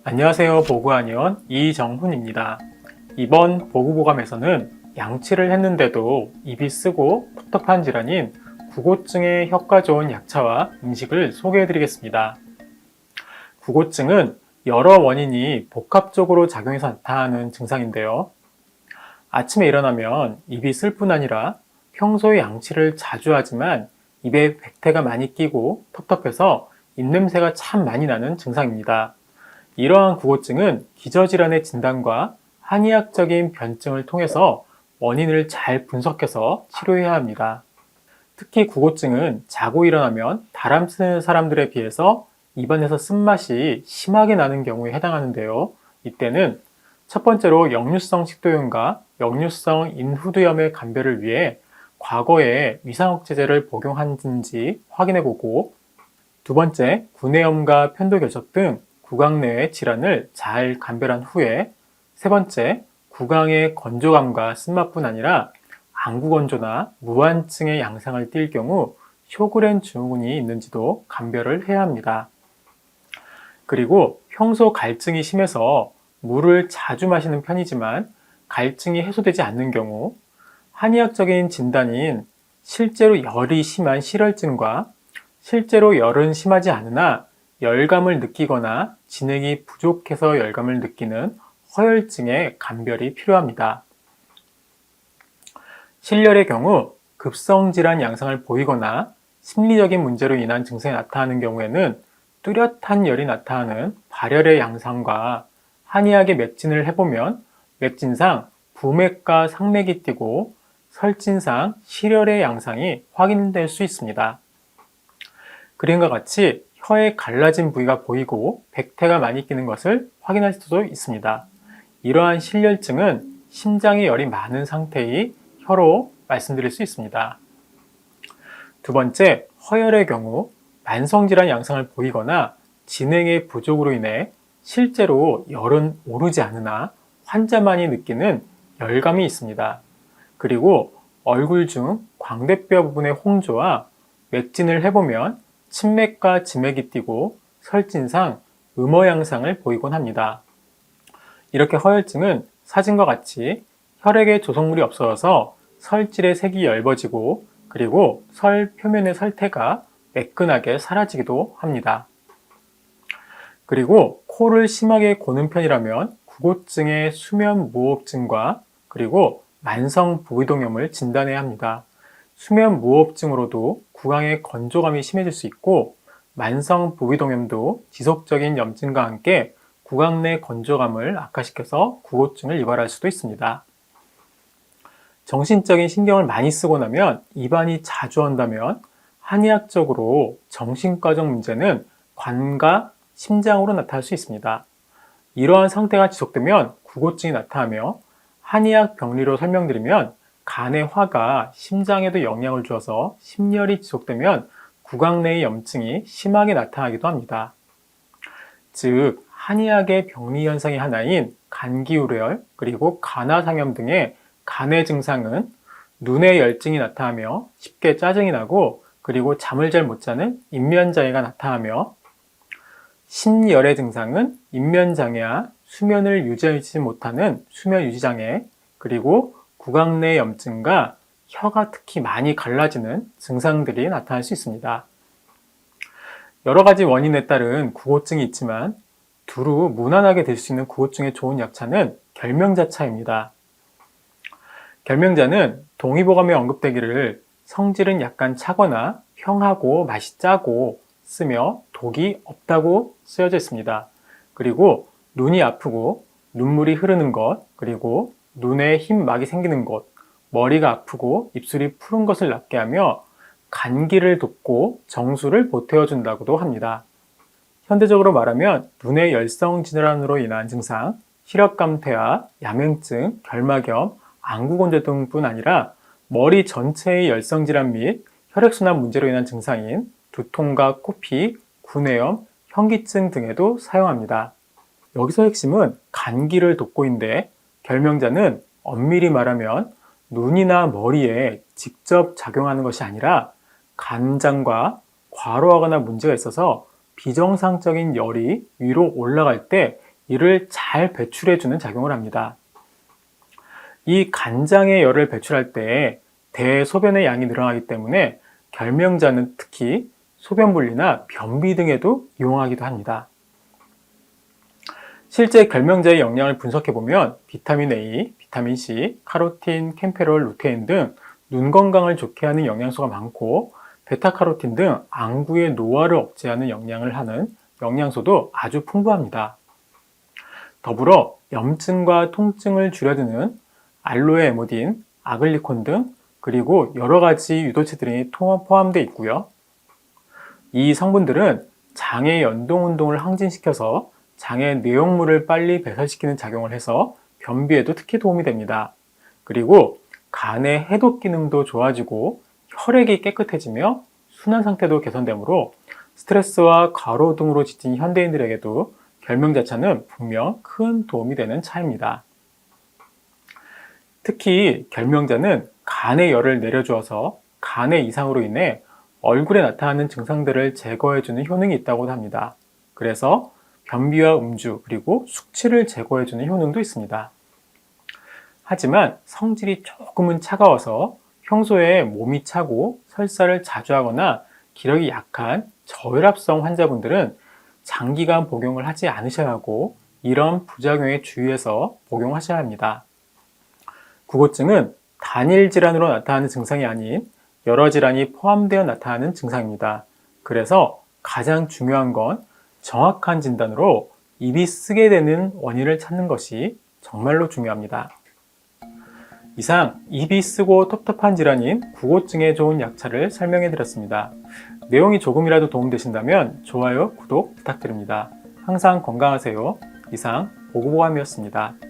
안녕하세요. 보구한의원 이정훈입니다. 이번 보구보감에서는 양치를 했는데도 입이 쓰고 텁텁한 질환인 구고증에 효과 좋은 약차와 음식을 소개해 드리겠습니다. 구고증은 여러 원인이 복합적으로 작용해서 나타나는 증상인데요. 아침에 일어나면 입이 쓸 뿐 아니라 평소에 양치를 자주 하지만 입에 백태가 많이 끼고 텁텁해서 입냄새가 참 많이 나는 증상입니다. 이러한 구고증은 기저질환의 진단과 한의학적인 변증을 통해서 원인을 잘 분석해서 치료해야 합니다. 특히 구고증은 자고 일어나면 다람 쓰는 사람들에 비해서 입안에서 쓴맛이 심하게 나는 경우에 해당하는데요. 이때는 첫 번째로 역류성 식도염과 역류성 인후두염의 감별을 위해 과거에 위산억제제를 복용했는지 확인해보고, 두 번째, 구내염과 편도결석 등 구강 내의 질환을 잘 감별한 후에, 세 번째, 구강의 건조감과 쓴맛뿐 아니라 안구건조나 무한증의 양상을 띌 경우 쇼그렌 증후군이 있는지도 감별을 해야 합니다. 그리고 평소 갈증이 심해서 물을 자주 마시는 편이지만 갈증이 해소되지 않는 경우, 한의학적인 진단인 실제로 열이 심한 실혈증과 실제로 열은 심하지 않으나 열감을 느끼거나 진액이 부족해서 열감을 느끼는 허혈증의 감별이 필요합니다. 실열의 경우 급성질환 양상을 보이거나 심리적인 문제로 인한 증상이 나타나는 경우에는 뚜렷한 열이 나타나는 발열의 양상과 한의학의 맥진을 해보면 맥진상 부맥과 상맥이 띄고 설진상 실열의 양상이 확인될 수 있습니다. 그림과 같이 혀에 갈라진 부위가 보이고 백태가 많이 끼는 것을 확인할 수도 있습니다. 이러한 실열증은 심장에 열이 많은 상태의 혀로 말씀드릴 수 있습니다. 두 번째, 허열의 경우 만성질환 양상을 보이거나 진행의 부족으로 인해 실제로 열은 오르지 않으나 환자만이 느끼는 열감이 있습니다. 그리고 얼굴 중 광대뼈 부분의 홍조와 맥진을 해보면 침맥과 지맥이 띄고 설진상 음어 양상을 보이곤 합니다. 이렇게 허혈증은 사진과 같이 혈액에 조성물이 없어져서 설질의 색이 엷어지고, 그리고 설 표면의 설태가 매끈하게 사라지기도 합니다. 그리고 코를 심하게 고는 편이라면 구고증의 수면 무호흡증과 그리고 만성 부위동염을 진단해야 합니다. 수면 무호흡증으로도 구강의 건조감이 심해질 수 있고, 만성 부위동염도 지속적인 염증과 함께 구강 내 건조감을 악화시켜서 구고증을 유발할 수도 있습니다. 정신적인 신경을 많이 쓰고 나면 입안이 자주 언다면 한의학적으로 정신과적 문제는 관과 심장으로 나타날 수 있습니다. 이러한 상태가 지속되면 구고증이 나타나며, 한의학 병리로 설명드리면 간의 화가 심장에도 영향을 주어서 심열이 지속되면 구강 내의 염증이 심하게 나타나기도 합니다. 즉, 한의학의 병리 현상의 하나인 간기우려열 그리고 간화상염 등의 간의 증상은 눈의 열증이 나타나며 쉽게 짜증이 나고, 그리고 잠을 잘 못 자는 입면장애가 나타나며, 심열의 증상은 입면장애와 수면을 유지하지 못하는 수면유지장애, 그리고 구강 내 염증과 혀가 특히 많이 갈라지는 증상들이 나타날 수 있습니다. 여러 가지 원인에 따른 구고증이 있지만 두루 무난하게 될 수 있는 구고증의 좋은 약차는 결명자차입니다. 결명자는 동의보감에 언급되기를 성질은 약간 차거나 평하고 맛이 짜고 쓰며 독이 없다고 쓰여져 있습니다. 그리고 눈이 아프고 눈물이 흐르는 것, 그리고 눈에 흰막이 생기는 것, 머리가 아프고 입술이 푸른 것을 낫게 하며 간기를 돕고 정수를 보태어준다고도 합니다. 현대적으로 말하면 눈의 열성 질환으로 인한 증상, 시력감퇴와 야맹증, 결막염, 안구건조 등뿐 아니라 머리 전체의 열성질환 및 혈액순환 문제로 인한 증상인 두통과 코피, 구내염, 현기증 등에도 사용합니다. 여기서 핵심은 간기를 돕고인데, 결명자는 엄밀히 말하면 눈이나 머리에 직접 작용하는 것이 아니라 간장과 과로하거나 문제가 있어서 비정상적인 열이 위로 올라갈 때 이를 잘 배출해주는 작용을 합니다. 이 간장의 열을 배출할 때 대소변의 양이 늘어나기 때문에 결명자는 특히 소변분리나 변비 등에도 이용하기도 합니다. 실제 결명자의 영양을 분석해보면 비타민 A, 비타민 C, 카로틴, 캠페롤, 루테인 등 눈 건강을 좋게 하는 영양소가 많고 베타카로틴 등 안구의 노화를 억제하는 영향을 하는 영양소도 아주 풍부합니다. 더불어 염증과 통증을 줄여드는 알로에 에모딘, 아글리콘 등 그리고 여러 가지 유도체들이 포함되어 있고요. 이 성분들은 장의 연동 운동을 항진시켜서 장의 내용물을 빨리 배설시키는 작용을 해서 변비에도 특히 도움이 됩니다. 그리고 간의 해독 기능도 좋아지고 혈액이 깨끗해지며 순환 상태도 개선되므로 스트레스와 과로 등으로 지친 현대인들에게도 결명자차는 분명 큰 도움이 되는 차입니다. 특히 결명자는 간의 열을 내려주어서 간의 이상으로 인해 얼굴에 나타나는 증상들을 제거해주는 효능이 있다고 합니다. 그래서 변비와 음주 그리고 숙취를 제거해주는 효능도 있습니다. 하지만 성질이 조금은 차가워서 평소에 몸이 차고 설사를 자주 하거나 기력이 약한 저혈압성 환자분들은 장기간 복용을 하지 않으셔야 하고 이런 부작용에 주의해서 복용하셔야 합니다. 구고증은 단일 질환으로 나타나는 증상이 아닌 여러 질환이 포함되어 나타나는 증상입니다. 그래서 가장 중요한 건 정확한 진단으로 입이 쓰게 되는 원인을 찾는 것이 정말로 중요합니다. 이상 입이 쓰고 텁텁한 질환인 구고증에 좋은 약차를 설명해 드렸습니다. 내용이 조금이라도 도움되신다면 좋아요, 구독 부탁드립니다. 항상 건강하세요. 이상 보고보감이었습니다.